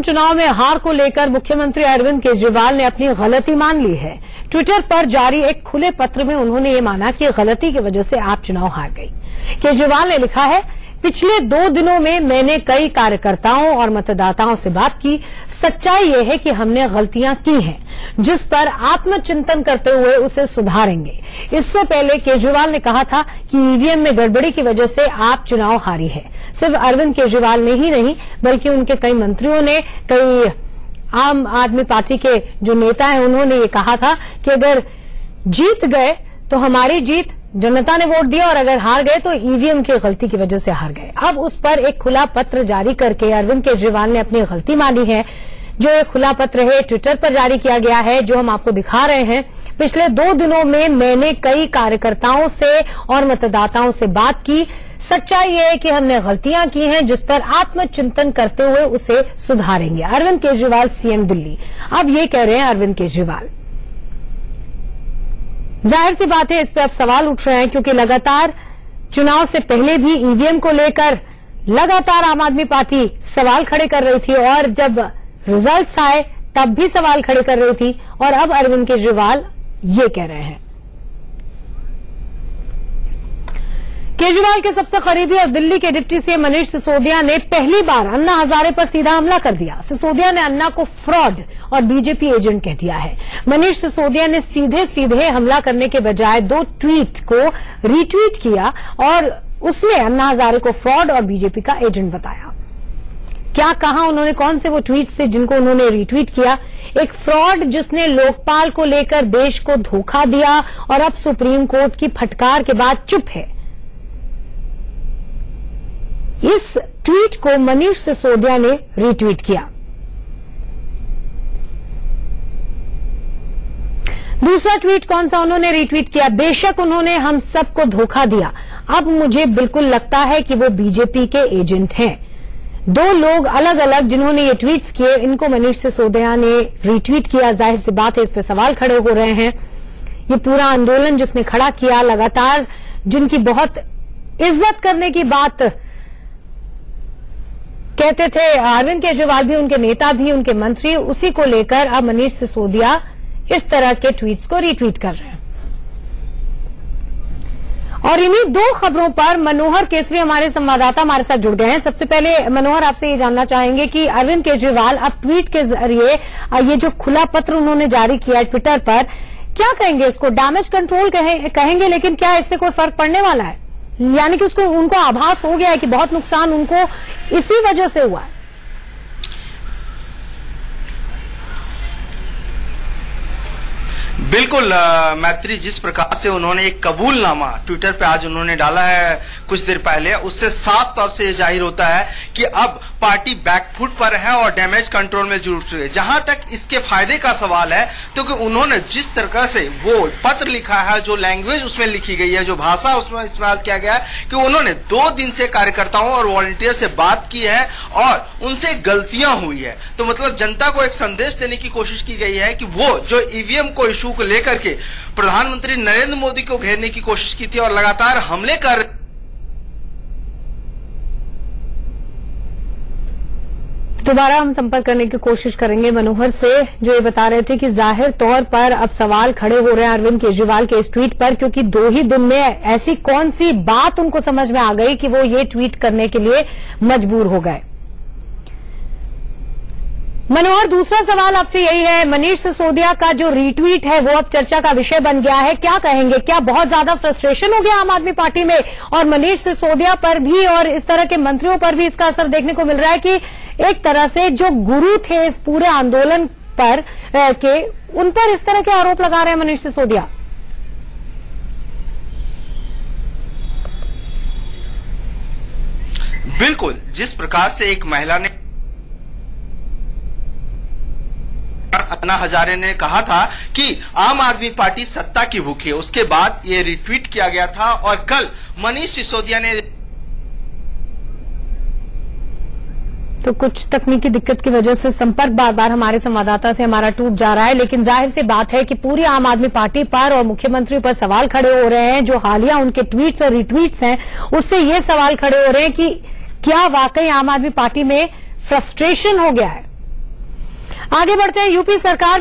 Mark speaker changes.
Speaker 1: आम चुनाव में हार को लेकर मुख्यमंत्री अरविंद केजरीवाल ने अपनी गलती मान ली है। ट्विटर पर जारी एक खुले पत्र में उन्होंने ये माना कि गलती की वजह से आप चुनाव हार गई। केजरीवाल ने लिखा है, पिछले 2 दिनों में मैंने कई कार्यकर्ताओं और मतदाताओं से बात की। सच्चाई ये है कि हमने गलतियां की हैं, जिस पर आत्मचिंतन करते हुए उसे सुधारेंगे। इससे पहले केजरीवाल ने कहा था कि ईवीएम में गड़बड़ी की वजह से आप चुनाव हारी है। सिर्फ अरविंद केजरीवाल ने ही नहीं, बल्कि उनके कई मंत्रियों ने, कई आम आदमी पार्टी के जो नेता हैं, उन्होंने ये कहा था कि अगर जीत गए तो हमारी जीत, जनता ने वोट दिया, और अगर हार गए तो ईवीएम की गलती की वजह से हार गए। अब उस पर एक खुला पत्र जारी करके अरविंद केजरीवाल ने अपनी गलती मानी है। जो एक खुला पत्र है, ट्विटर पर जारी किया गया है, जो हम आपको दिखा रहे हैं। पिछले 2 दिनों में मैंने कई कार्यकर्ताओं से और मतदाताओं से बात की। सच्चाई ये है कि हमने गलतियां की हैं, जिस पर आत्मचिंतन करते हुए उसे सुधारेंगे। अरविंद केजरीवाल, सीएम दिल्ली। अब ये कह रहे हैं अरविंद केजरीवाल। जाहिर सी बात है, इस पे अब सवाल उठ रहे हैं, क्योंकि लगातार चुनाव से पहले भी ईवीएम को लेकर लगातार आम आदमी पार्टी सवाल खड़े कर रही थी, और जब रिजल्ट्स आए तब भी सवाल खड़े कर रही थी, और अब अरविंद केजरीवाल ये कह रहे हैं। केजरीवाल के सबसे करीबी और दिल्ली के डिप्टी सीएम मनीष सिसोदिया ने पहली बार अन्ना हजारे पर सीधा हमला कर दिया। सिसोदिया ने अन्ना को फ्रॉड और बीजेपी एजेंट कह दिया है। मनीष सिसोदिया ने सीधे सीधे हमला करने के बजाय 2 ट्वीट को रीट्वीट किया और उसमें अन्ना हजारे को फ्रॉड और बीजेपी का एजेंट बताया। क्या कहा उन्होंने? कौन से वो ट्वीट थे जिनको उन्होंने रीट्वीट किया? एक फ्रॉड जिसने लोकपाल को लेकर देश को धोखा दिया और अब सुप्रीम कोर्ट की फटकार के बाद चुप है। इस ट्वीट को मनीष सिसोदिया ने रीट्वीट किया। दूसरा ट्वीट कौन सा उन्होंने रीट्वीट किया? बेशक उन्होंने हम सबको धोखा दिया, अब मुझे बिल्कुल लगता है कि वो बीजेपी के एजेंट हैं। 2 लोग अलग अलग जिन्होंने ये ट्वीट्स किए, इनको मनीष सिसोदिया ने रीट्वीट किया। जाहिर सी बात है, इस पे सवाल खड़े हो रहे हैं। ये पूरा आंदोलन जिसने खड़ा किया, लगातार जिनकी बहुत इज्जत करने की बात कहते थे अरविंद केजरीवाल भी, उनके नेता भी, उनके मंत्री, उसी को लेकर अब मनीष सिसोदिया इस तरह के ट्वीट्स को रीट्वीट कर रहे हैं। और इन्हीं 2 खबरों पर मनोहर केसरी हमारे संवाददाता हमारे साथ जुड़ गए हैं। सबसे पहले मनोहर, आपसे ये जानना चाहेंगे कि अरविंद केजरीवाल अब ट्वीट के जरिए ये जो खुला पत्र उन्होंने जारी किया ट्विटर पर, क्या कहेंगे? इसको डैमेज कंट्रोल कहेंगे, लेकिन क्या इससे कोई फर्क पड़ने वाला है? यानी कि उनको आभास हो गया है कि बहुत नुकसान उनको इसी वजह से हुआ है।
Speaker 2: बिल्कुल मैत्री, जिस प्रकार से उन्होंने एक कबूलनामा ट्विटर पे आज उन्होंने डाला है कुछ देर पहले, उससे साफ तौर से ये जाहिर होता है कि अब पार्टी बैकफुट पर है और डैमेज कंट्रोल में जुट चुकी है। जहां तक इसके फायदे का सवाल है, तो कि उन्होंने जिस तरह से वो पत्र लिखा है, जो लैंग्वेज उसमें लिखी गई है, जो भाषा उसमें इस्तेमाल किया गया है, कि उन्होंने 2 दिन से कार्यकर्ताओं और वॉलंटियर से बात की है और उनसे गलतियां हुई है। तो मतलब जनता को एक संदेश देने की कोशिश की गई है कि वो जो ईवीएम को इशू को लेकर के प्रधानमंत्री नरेंद्र मोदी को घेरने की कोशिश की थी और लगातार हमले कर।
Speaker 1: दोबारा हम संपर्क करने की कोशिश करेंगे मनोहर से, जो ये बता रहे थे कि जाहिर तौर पर अब सवाल खड़े हो रहे हैं अरविंद केजरीवाल के इस ट्वीट पर, क्योंकि 2 ही दिन में ऐसी कौन सी बात उनको समझ में आ गई कि वो ये ट्वीट करने के लिए मजबूर हो गए। मनोहर, दूसरा सवाल आपसे यही है, मनीष सिसोदिया का जो रीट्वीट है वो अब चर्चा का विषय बन गया है। क्या कहेंगे? क्या बहुत ज्यादा फ्रस्ट्रेशन हो गया आम आदमी पार्टी में, और मनीष सिसोदिया पर भी और इस तरह के मंत्रियों पर भी इसका असर देखने को मिल रहा है कि एक तरह से जो गुरु थे इस पूरे आंदोलन पर के, उन पर इस तरह के आरोप लगा रहे हैं मनीष सिसोदिया?
Speaker 2: बिल्कुल, जिस प्रकार से एक महिला ने, अन्ना हजारे ने कहा था कि आम आदमी पार्टी सत्ता की भूखी है, उसके बाद ये रिट्वीट किया गया था। और कल मनीष सिसोदिया ने
Speaker 1: तो कुछ तकनीकी दिक्कत की वजह से संपर्क बार बार हमारे संवाददाता से हमारा टूट जा रहा है, लेकिन जाहिर सी बात है कि पूरी आम आदमी पार्टी पर और मुख्यमंत्री पर सवाल खड़े हो रहे हैं। जो हालिया उनके ट्वीट्स और रिट्वीट्स हैं, उससे ये सवाल खड़े हो रहे हैं कि क्या वाकई आम आदमी पार्टी में फ्रस्ट्रेशन हो गया है? आगे बढ़ते हैं। यूपी सरकार में